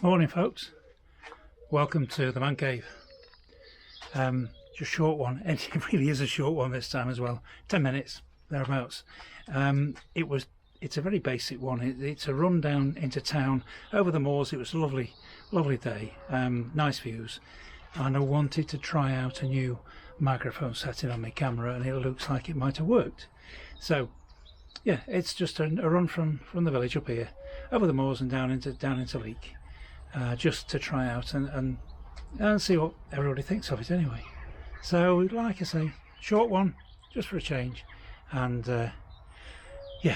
Morning folks, welcome to the Man Cave. Just a short one, and it really is a short one this time as well, 10 minutes thereabouts. It's a very basic one. It's a run down into town over the moors. It was a lovely day, nice views, and I wanted to try out a new microphone setting on my camera, and it looks like it might have worked. So yeah, it's just a run from the village up here over the moors and down into Leek. Just to try out and see what everybody thinks of it anyway. So like I say, short one just for a change, and yeah,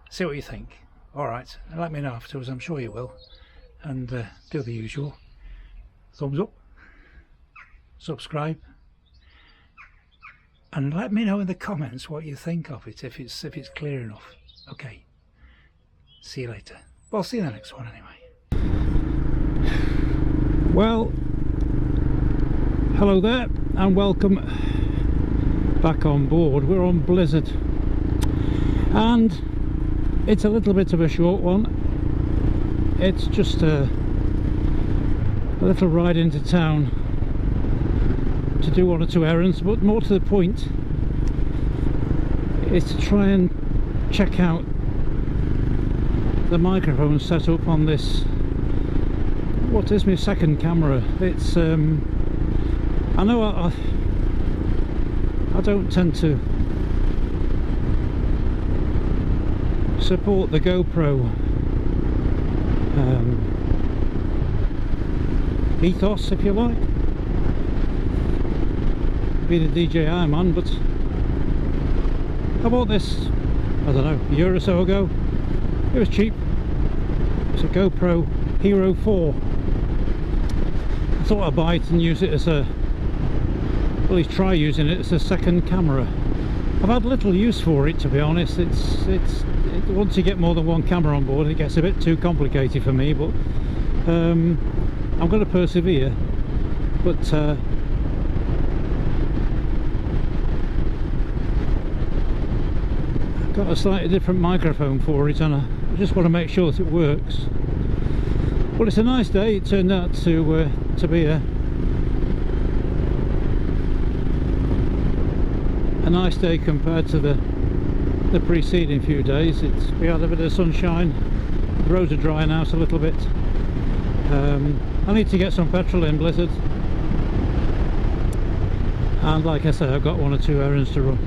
see what you think. Alright, let me know afterwards, I'm sure you will, and do the usual thumbs up, subscribe, and let me know in the comments what you think of it, if it's clear enough. Okay, see you later. Well, see you in the next one anyway. Well, hello there and welcome back on board. We're on Blizzard and it's a little bit of a short one. It's just a little ride into town to do one or two errands, but more to the point is to try and check out the microphone set up on this, what is my second camera. It's I know I don't tend to support the GoPro ethos, if you like, being a DJI man, but I bought this, I don't know, a year or so ago. It was cheap. It's a GoPro Hero 4. I thought I'd buy it and use it as a, well, at least try using it as a second camera. I've had little use for it, to be honest. Once you get more than one camera on board, it gets a bit too complicated for me, but I'm going to persevere. But I've got a slightly different microphone for it, and I just want to make sure that it works. Well, it's a nice day. It turned out to be a nice day compared to the preceding few days. We had a bit of sunshine, the roads are drying out a little bit. I need to get some petrol in Blizzard, and like I say, I've got one or two errands to run.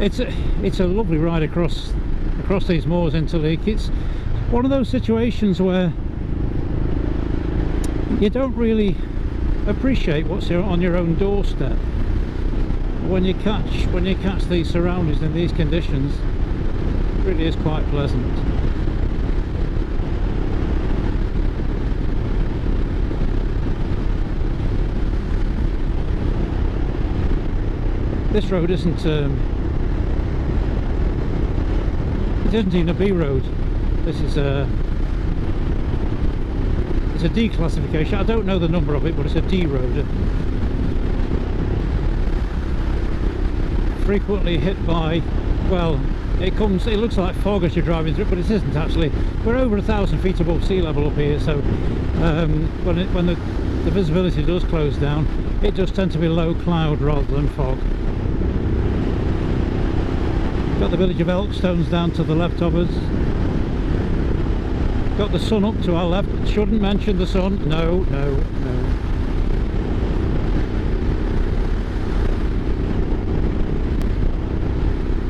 It's a lovely ride across these moors into Leek. It's one of those situations where you don't really appreciate what's on your own doorstep. When you catch these surroundings in these conditions, it really is quite pleasant. This road isn't it isn't even a B road. This is it's a D classification. I don't know the number of it, but it's a D road. Frequently hit by, well, it looks like fog as you're driving through it, but it isn't actually. We're over 1,000 feet above sea level up here, so when the visibility does close down, it does tend to be low cloud rather than fog. Got the village of Elkstones down to the left of us. Got the sun up to our left. Shouldn't mention the sun. No.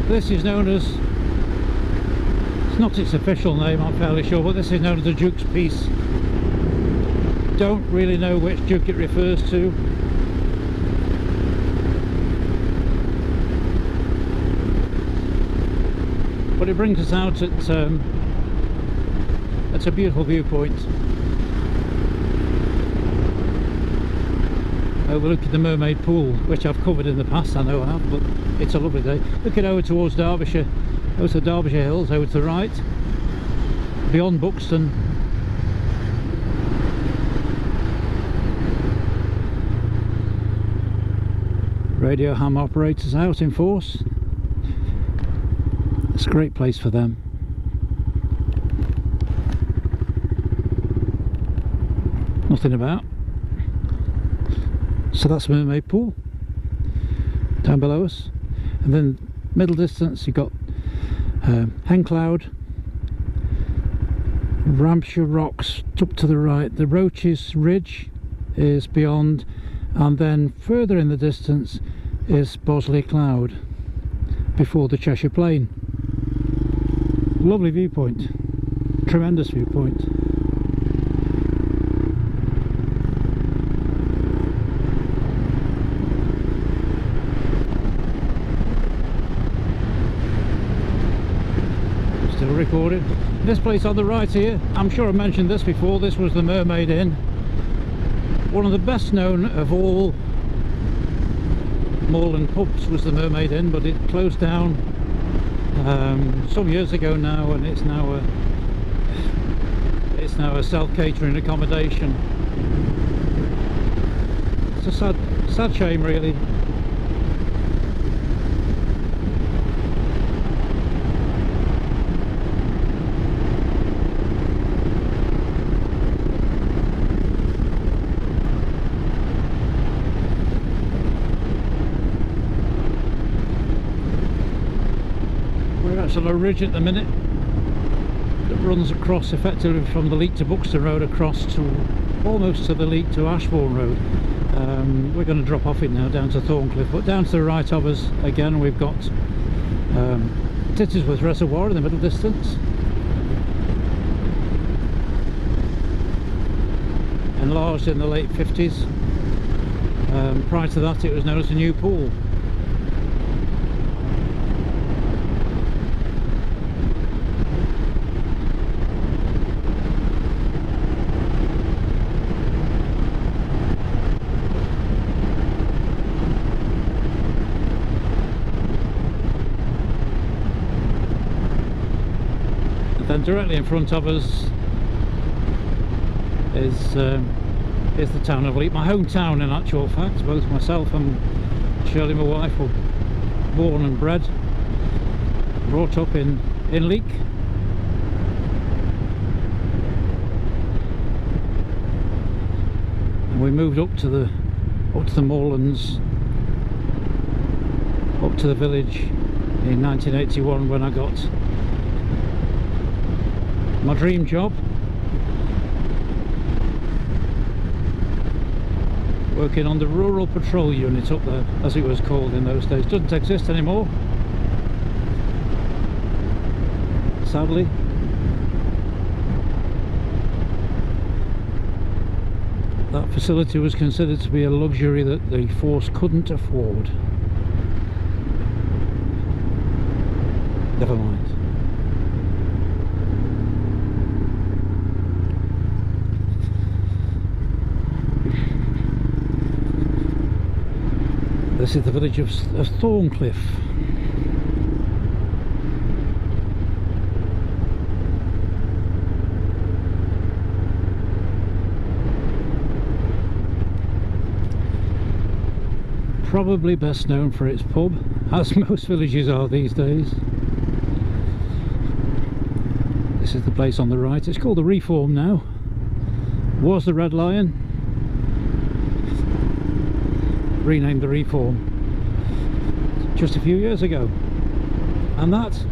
This is known as, it's not its official name, I'm fairly sure, but this is known as the Duke's Peace. Don't really know which Duke it refers to. But it brings us out at a beautiful viewpoint overlooking the Mermaid Pool, which I've covered in the past, I know I have, but it's a lovely day. Looking over towards Derbyshire, over to Derbyshire Hills, over to the right, beyond Buxton. Radio ham operators out in force. It's a great place for them. nothing about. So that's Mermaid Pool down below us, and then middle distance you've got Hen Cloud, Ramshire Rocks up to the right, the Roaches Ridge is beyond, and then further in the distance is Bosley Cloud before the Cheshire Plain. Lovely viewpoint, tremendous viewpoint. Still recording. This place on the right here, I'm sure I mentioned this before, this was the Mermaid Inn. One of the best known of all moorland pubs was the Mermaid Inn, but it closed down some years ago now, and it's now a self-catering accommodation. It's a sad shame, really. On a ridge at the minute that runs across effectively from the Leek to Buxton Road across to almost to the Leek to Ashbourne Road. We're going to drop off it now down to Thorncliffe, but down to the right of us again we've got Tittersworth Reservoir in the middle distance, enlarged in the late 50s. Prior to that it was known as a new pool. Then directly in front of us is the town of Leek, my hometown in actual fact. Both myself and Shirley, my wife, were born and brought up in Leek. And we moved up to the moorlands, up to the village in 1981 when I got my dream job, working on the Rural Patrol Unit up there, as it was called in those days. Doesn't exist anymore, sadly. That facility was considered to be a luxury that the force couldn't afford. Never mind. This is the village of Thorncliffe. Probably best known for its pub, as most villages are these days. This is the place on the right. It's called the Reform now. Was the Red Lion. Renamed the Reform just a few years ago, and that's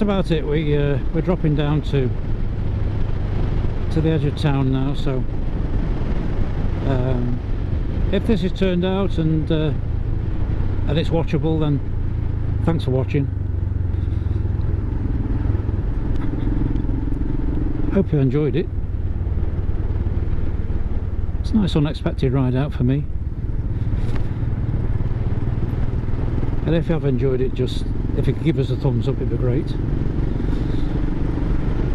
about it. We're dropping down to the edge of town now, so if this is turned out and it's watchable, then thanks for watching. Hope you enjoyed it. A nice unexpected ride out for me, and if you have enjoyed it, just if you could give us a thumbs up, it'd be great.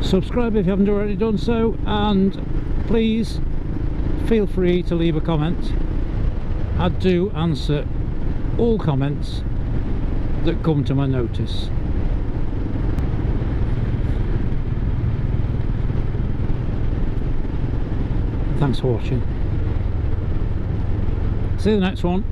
Subscribe if you haven't already done so, and please feel free to leave a comment. I do answer all comments that come to my notice. Thanks for watching. See you in the next one.